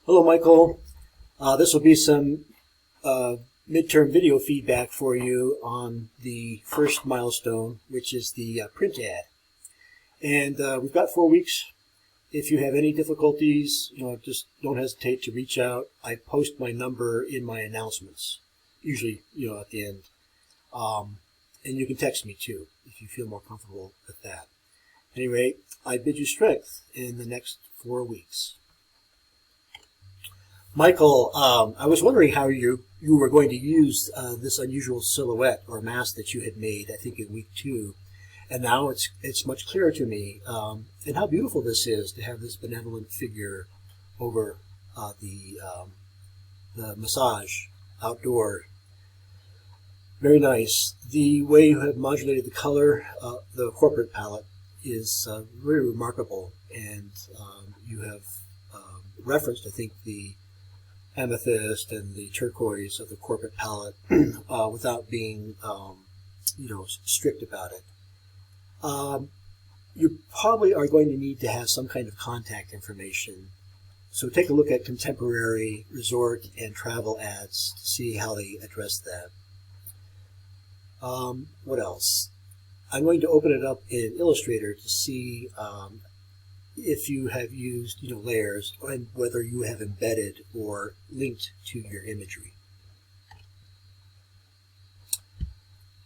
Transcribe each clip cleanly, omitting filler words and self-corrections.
Hello, Michael. This will be some midterm video feedback for you on the first milestone, which is the print ad. And we've got 4 weeks. If you have any difficulties, just don't hesitate to reach out. I post my number in my announcements, usually, at the end. And you can text me too, if you feel more comfortable with that. At any rate, I bid you strength in the next 4 weeks. Michael, I was wondering how you were going to use this unusual silhouette or mask that you had made, I think, in week 2. And now it's much clearer to me. And how beautiful this is to have this benevolent figure over the massage outdoor. Very nice. The way you have modulated the color, the corporate palette, is very remarkable. And you have referenced, I think, the amethyst and the turquoise of the corporate palette without being, strict about it. You probably are going to need to have some kind of contact information. So take a look at contemporary resort and travel ads to see how they address that. What else? I'm going to open it up in Illustrator to see if you have used layers and whether you have embedded or linked to your imagery.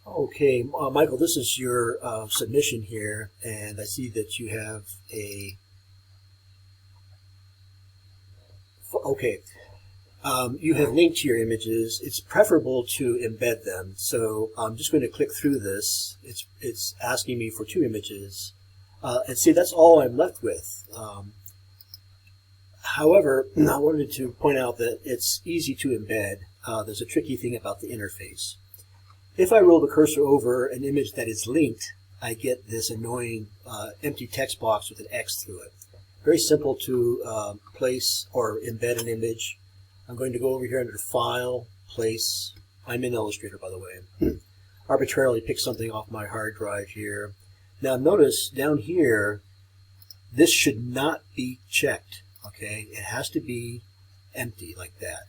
Okay, Michael, this is your submission here, and I see that you have you have linked to your images. It's preferable to embed them, so I'm just going to click through this. It's asking me for 2 images. And see, that's all I'm left with. However, I wanted to point out that it's easy to embed. There's a tricky thing about the interface. If I roll the cursor over an image that is linked, I get this annoying empty text box with an X through it. Very simple to place or embed an image. I'm going to go over here under File, Place. I'm in Illustrator, by the way. Arbitrarily pick something off my hard drive here. Now notice down here, this should not be checked, okay? It has to be empty like that.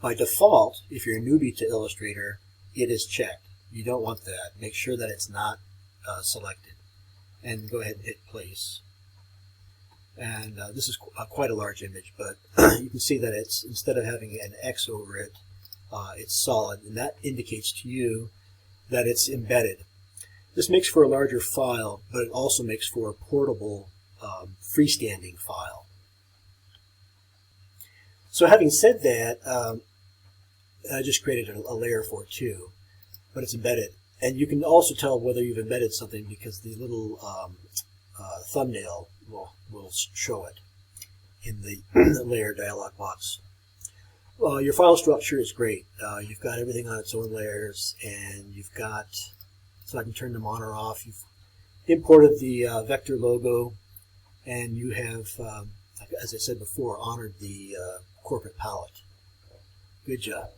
By default, if you're a newbie to Illustrator, it is checked. You don't want that. Make sure that it's not selected. And go ahead and hit place. And this is quite a large image, but you can see that it's, instead of having an X over it, it's solid. And that indicates to you that it's embedded. This makes for a larger file, but it also makes for a portable, freestanding file. So having said that, I just created a layer for it too, but it's embedded. And you can also tell whether you've embedded something because the little thumbnail will show it in the layer dialog box. Your file structure is great. You've got everything on its own layers, and you've got, so I can turn them on or off. You've imported the vector logo, and you have, as I said before, honored the corporate palette. Good job.